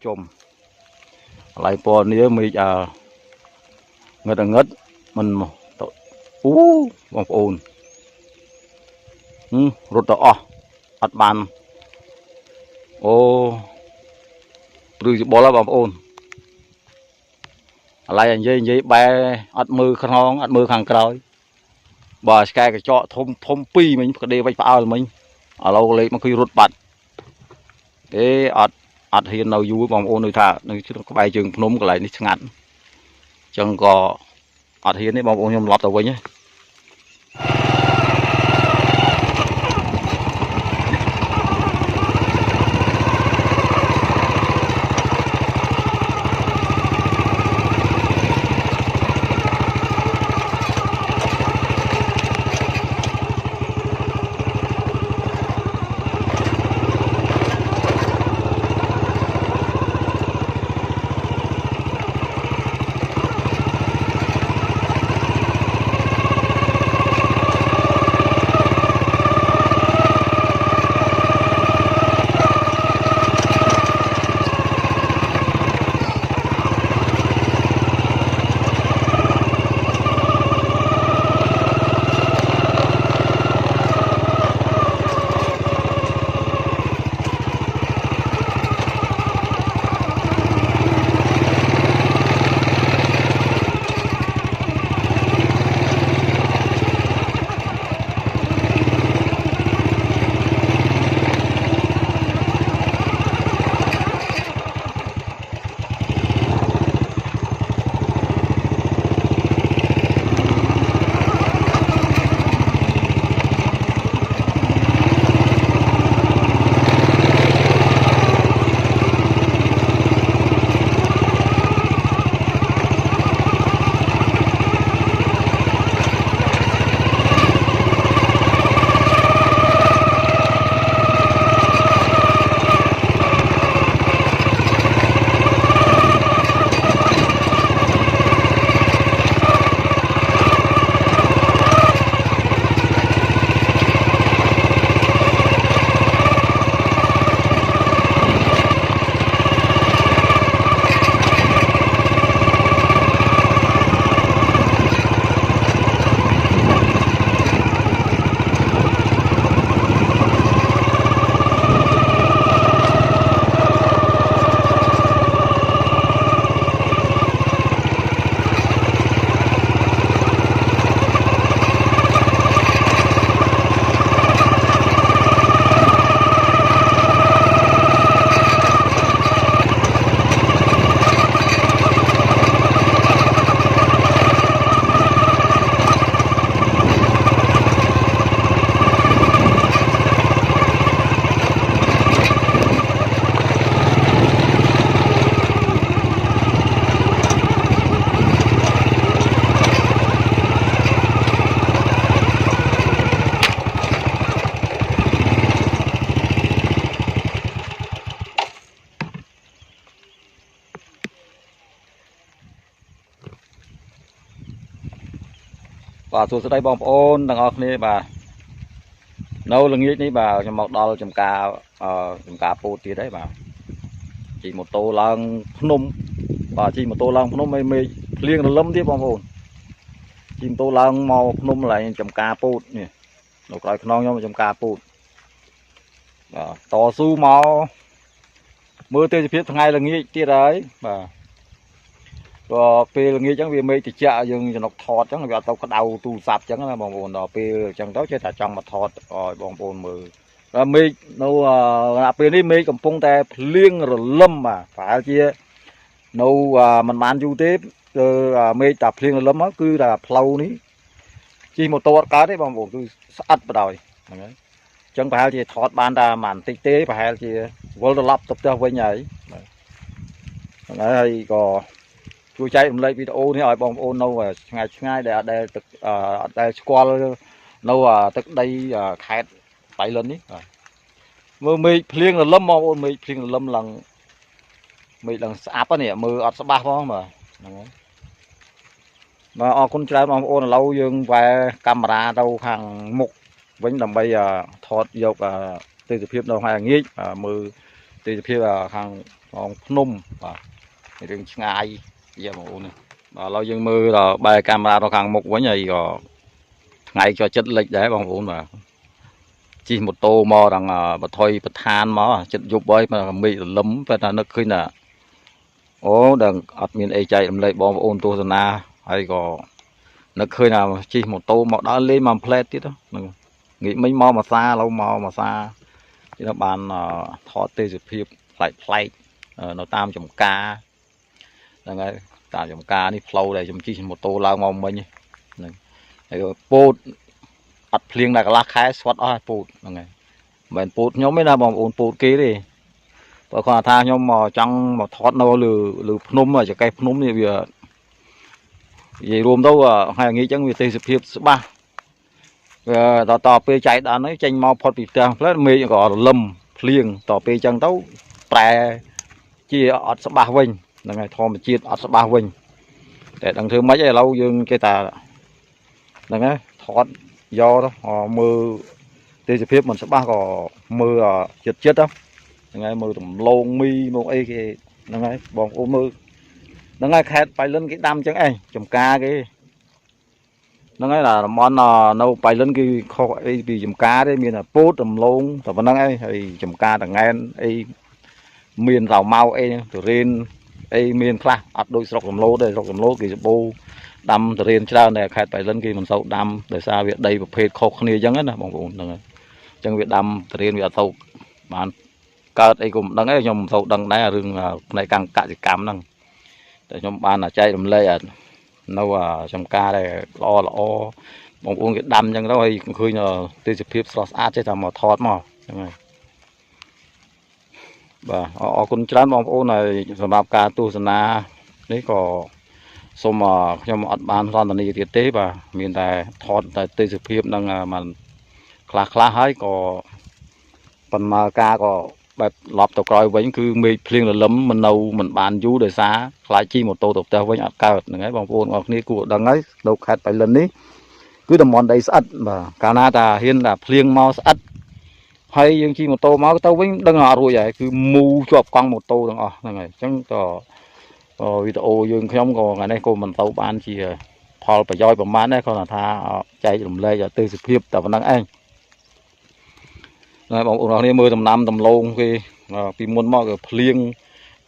chôm lại po nia mi ngất mình bong ôn rụt đó ắt bàn ô từ bỏ lá bong ôn lại anh dây bay ắt mưa khang còi bà sky cái chọ thôm pi mình cái đề vay phao mình ở lâu lấy mà khi rụt bật thế ắt hiền nào vui bong ôn nơi thả nơi chút có bài trường nôm cái lại đi ngắn chẳng có ắt hiền đấy bong ôn nhom lọt tàu với nhé và tôi sẽ đây bom ôn đằng ngọc này bà nấu là nghĩ này bà cho một đo chấm cá bột thì đấy bà chỉ một tô lang phun và chỉ một tô lang phun mê liên là lâm tiếp bom ôn chỉ một tô lang màu phun lại chấm cá bột nè nó coi non nhau chấm cá bột to su màu mưa tiêu phía thằng ngày là nghĩ kia đấy bà và pê nghĩ chẳng vì mấy thì chợ dừng cho nó thọt chẳng là tao có đầu tu sạp chẳng là bong bồn đó pê chẳng đó chứ ta trong mà thọt rồi bong bồn mưa và mê nấu pê đi mê cầm phong tè liêng rồi lâm mà phải chia nấu mình bán du tiếp mê tập liêng rồi lâm á cứ là plau ní chỉ một tô cá đấy bong bồn cứ ắt vào rồi chẳng phải chỉ thọt ban ra màn tinh tế phải chỉ vô lắp tập cho với nhảy đấy có chui chạy lấy video này ở bong ôn nâu và ngày để qua nâu tức đây khai bảy lần mưa mì liêng là lâm màu mì liêng là lâm lần áp á nè mưa ọt ba phong mà con trai bong ôn là lâu dương và camera đâu hàng mục vẫn làm bây giờ thọt dọc từ phiếp đâu hay nghĩ mưa ទីភាពខាងក្នុងភ្នំបាទរឿងឆ្ងាយយ៉ាបងប្អូនបាទឥឡូវយើងមើលដល់បែរកាមេរ៉ាទៅខាងមុខវិញហើយក៏ថ្ងៃក៏ចិត្តលិចដែរបងប្អូនបាទជិះម៉ូតូមកដល់បថុយប្រឋានមកចិត្តយប់ហើយមកមេឃរលឹមតែថានឹកឃើញថាអូដល់អត់មានអីចែករំលែកបងប្អូនទស្សនាហើយក៏នឹកឃើញថាជិះម៉ូតូមកដល់លេងមកផ្លែតទៀតហ្នឹងងាកមិញមកមកសាឡូវមកមកសាគេបានថតទេសភាពប្លែកនៅតាមចំការហ្នឹងហើយតាមចំការនេះផ្លូវដែលខ្ញុំជិះម៉ូតូឡើងមកមិញហ្នឹងហើយពោតអត់ភ្លៀងតែកន្លះខែស្វាត់អស់ហើយពោតហ្នឹងហើយមិនមែនពោតខ្ញុំទេណាបងប្អូនពោតគេទេបើគាត់ថាខ្ញុំមកចង់មកថតនៅលើភ្នំចកេះភ្នំនេះវានិយាយរួមទៅហើយងាយចឹងវាទេសភាពស្បាស់វាតពេលចៃដន្យហ្នឹងចេញមកផុតពីផ្ទះផ្លែមេឃក៏រលឹមភ្លៀងតពេលចឹងទៅប្រែជាអត់ស្បាស់វិញហ្នឹងហើយធម្មជាតិអត់ស្បាស់វិញតែដឹងធ្វើម៉េចឥឡូវយើងគេថាហ្នឹងហើយថតយកទៅមើលទេសភាពមិនស្បាស់ក៏មើលចិត្តហ្នឹងហើយមើលដំឡូងមីមកអីគេហ្នឹងហើយបងប្អូនមើលហ្នឹងហើយខេត្តបៃលិនគេដាំចឹងឯងចំការគេហ្នឹងហើយlàតំបន់នៅបៃលិនគឺខុសអីពីចំការទេមានតែពោតដំឡូងតែប៉ុណ្្នឹងឯងហើយចំការតងែនអីមានរ៉ៅម៉ៅអីទុរេនអីមានខ្លះអត់ដូចស្រុកសំឡូតទេស្រុកសំឡូតគេសម្បូរដាំទុរេនច្រើនតែខេត្តបៃលិនគេមិនសូវដាំដោយសារវាដីប្រភេទខុសគ្នាអញ្ចឹងណាបងប្អូនហ្នឹងហើយអញ្ចឹងវាដាំទុរេនវាអត់សូវបានកើតអីក៏មិនដឹងទេខ្ញុំមិនសូវដឹងដែររឿងផ្នែកកសិកម្មហ្នឹងតែខ្ញុំបានចែករំលែកនៅចំការដែលល្អបងប្អូនគេដាំអញ្ចឹងទៅហើយឃើញទេសភាពស្រស់ស្អាតចេះតែមកថតមកហ្នឹងហើយបាទអរគុណច្រើនបងប្អូនហើយសម្រាប់ការទស្សនានេះក៏សូមខ្ញុំអត់បានសន្ទនាទៀតទេបាទមានតែថតតែទេសភាពហ្នឹងมันខ្លះហើយក៏ប៉ុន្មានការក៏បែបឡប់ទៅក្រោយវិញគឺមេឃភ្លៀងរលឹមមិនបានយូរដោយសារខ្លាចជិះម៉ូតូទៅផ្ទះវិញអត់កើតហ្នឹងហើយបងប្អូនអរគ្នាគួរដឹងហើយនៅខេត្តបៃលិននេះគឺតំបន់ដីស្អិតបាទកាលណាតាហ៊ានតែភ្លៀងមកស្អិតហើយយើងជិះម៉ូតូមកទៅវិញដឹងអត់រួចហើយគឺមូជាប់កង់ម៉ូតូទាំងអស់ហ្នឹងហើយអញ្ចឹងក៏វីដេអូយើងខ្ញុំក៏ថ្ងៃនេះក៏មិនទៅបានជាផលប្រយោជន៍ប្រហែលដែរគាត់ថាចែករំលែកទេសភាពតែប៉ុណ្្នឹងឯងបងប្អូនគ្នាមើលដំណាំដំឡូងគេពីមុនមកគឺភ្លៀង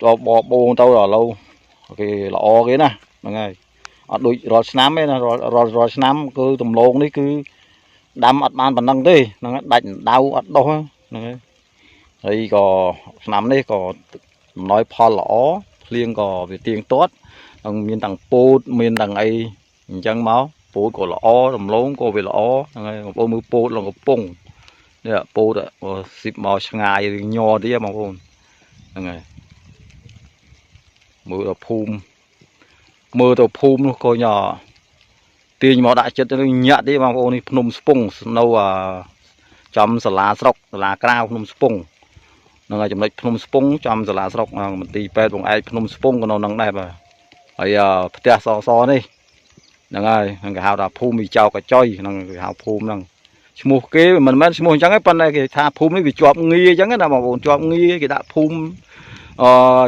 ទៅបបោងទៅឥឡូវគេល្អគេណាហ្នឹងហើយអត់ដូចរាល់ឆ្នាំទេណារាល់ឆ្នាំគឺដំឡូងនេះគឺដាំអត់បានប៉ុណ្ណឹងទេហ្នឹងដាច់ដៅអត់ដុះហ្នឹងហើយក៏ឆ្នាំនេះក៏ដំណោយផលល្អភ្លៀងក៏វាទៀងទាត់មានទាំងពោតមានទាំងអីអញ្ចឹងមកពោតក៏ល្អដំឡូងក៏វាល្អហ្នឹងហើយបងប្អូនមើលពោតឡើងកំពុងនេះពោតស៊ីបមកឆ្ងាយញ័រទៀតបងប្អូនហ្នឹងហើយមើលទៅភូមិនោះក៏ញ៉ាទាញមកដាក់ចិត្តទៅញាក់ទេបងប្អូននេះភ្នំស្ពង់នៅចំសាលាស្រុកសាលាក្រៅភ្នំស្ពង់ហ្នឹងហើយចំណុចភ្នំស្ពង់ចំសាលាស្រុកមន្ទីរពេទ្យបងឯកភ្នំស្ពង់ក៏នៅនឹងដែរបាទហើយផ្ទះសនេះហ្នឹងហើយគេហៅថាភូមិចៅកញ្ចុយហ្នឹងគេហៅភូមិហ្នឹងឈ្មោះគេមិនមែនឈ្មោះអញ្ចឹងទេប៉ុន្តែគេថាភូមិនេះវាជាប់ងារអញ្ចឹងណាបងប្អូនជាប់ងារគេដាក់ភូមិ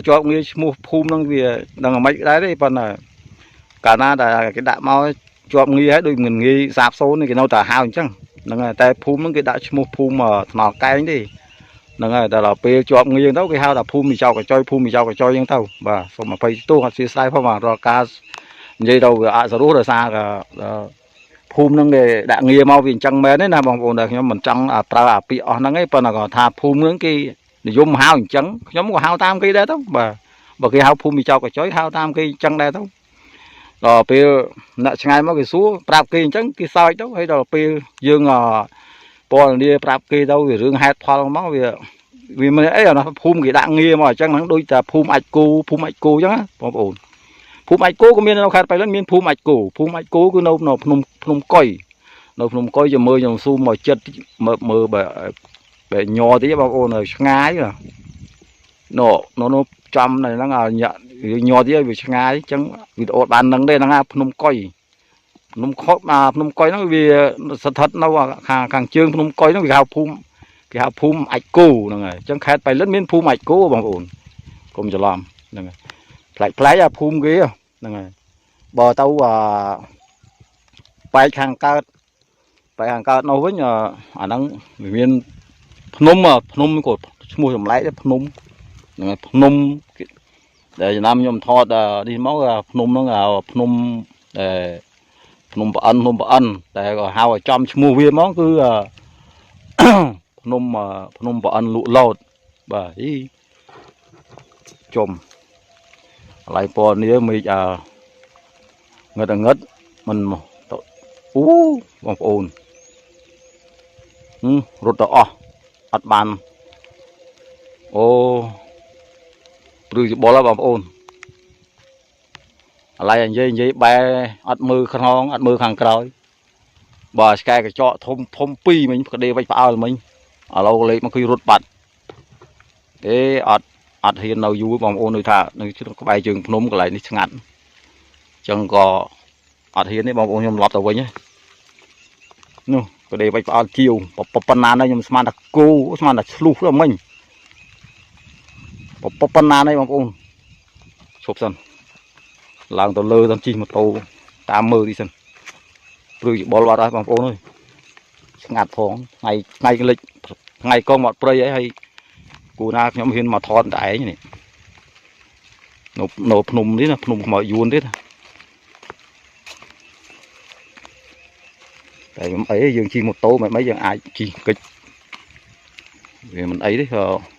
ជាប់ងារឈ្មោះភូមិហ្នឹងវាដឹងមិនដែរទេប៉ុន្តែកាលណាតែគេដាក់មកជាប់ងារហើយដូចមិនងាយសាបសូន្យគេនៅតែហៅអញ្ចឹងហ្នឹងហើយតែភូមិហ្នឹងគេដាក់ឈ្មោះភូមិថ្នល់កែងទេហ្នឹងហើយតែដល់ពេលជាប់ងារទៅគេហៅថាភូមិចៅកញ្ចុយភូមិចៅកញ្ចុយអញ្ចឹងទៅបាទសូមអភ័យទោសអត់ស្គាល់ផងបាទរាល់ការនិយាយទៅវាអសរោះដោយសារភូមិហ្នឹងគេដាក់ងារមកវាអញ្ចឹងមែនទេណាបងប្អូនតែខ្ញុំមិនចង់ប្រើអាពាក្យអស់ហ្នឹងទេប៉ុន្តែគាត់ថាភូមិហ្នឹងគេនិយមហៅអញ្ចឹងខ្ញុំក៏ហៅតាមគេដែរទៅបាទបើគេហៅភូមិចៅកញ្ចុយហៅតាមគេអញ្ចឹងដែរទៅដល់ពេលអ្នកឆ្ងាយមកគេសួរប្រាប់គេអញ្ចឹងគេសើចទៅហើយដល់ពេលយើងពលនីប្រាប់គេទៅវារឿងហេតុផលមកវាមិនអីណាភូមិគេដាក់ងារមកអញ្ចឹងហ្នឹងដូចតែភូមិអាចគូអញ្ចឹងណាបងប្អូនភូមិអាចគូក៏មាននៅខេត្តបៃលិនមានភូមិអាចគូគឺនៅភ្នំកុយចាំមើលខ្ញុំស៊ូមមកចិត្តមើលបែញ័រទៀតបងប្អូនឆ្ងាយនោះចំហ្នឹងញ័រទៀតវាឆ្ងាយអញ្ចឹងវីដេអូបាននឹងទេហ្នឹងភ្នំកុយហ្នឹងវាស្ថិតនៅខាងជើងភ្នំកុយហ្នឹងវាហៅភូមិ cái hào phum ạch cù này chẳng khét phải lớn miên phum ạch cù bằng ổn cùng cho làm này lại là phum kia này bò tàu bay hàng cao nó với nhờ đang miền phnom của mua làm lấy phnom này phnom để nam nhom thọt đi máu phnom nó là phnom để phnom ăn để có hao ở trong mua viên món cứ phnom ăn lụ lọt và ý chôm lại pò này mình ngất mình bong ôn rốt đó ăn bàn ô từ bỏ lá bong ôn lại vậy bé ăn mưa khăn ăn mưa hàng cày bà cái chọ thôm pi mình có đi vay phao mình ở lâu lấy mà cứ rốt bạt để ăn hiền nào vui bong ôn nơi thả nơi chứ có bài trường phnom cái lại đi ngắn chẳng có ăn hiền đấy bong ôn nhom lọt vào với nhé nè cái đây vay phao chiều bắp nan đây nhom smart là cô smart là slu là mình bắp nan đây bong ôn chụp sân làm tàu lơ tàu chi một tàu tam mơ đi sân rồi bỏ loạt ra bằng ôn thôi ngạt phong ngày cái lịch ngày con mọt prey ấy hay cù na nhóm hiền mà thon đại này nộp nùng đấy là nùng mọi vuông đấy tại ấy dường chi một tô mấy dường ai chi kịch vì mình ấy đấy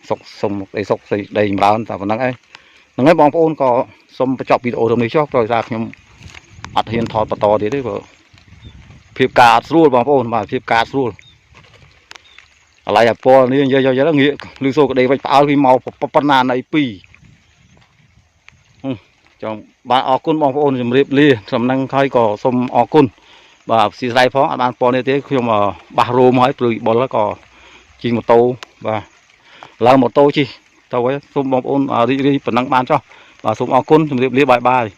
sọc sông đây sọc đây bao ta còn năng ấy bong ôn có sông chọc video đồng này chọc rồi ra nhóm ăn hiền thọt to thế đấy vợ phiệp cá luôn bong ôn mà phiệp cá luôn lại po này giờ nó nghĩa lưu số cái đây vạch áo cái màu panna này pi trong bạn ở côn bong ôn làm riệp li sầm năng khai có sông ở côn và xì dai phó bạn po này thế khi mà bà rô mới rồi bỏ lá cò chỉ một tô và là một tô chi tàu ấy sông bong ôn đi phần năng ban cho và sông ở côn làm riệp li bài bài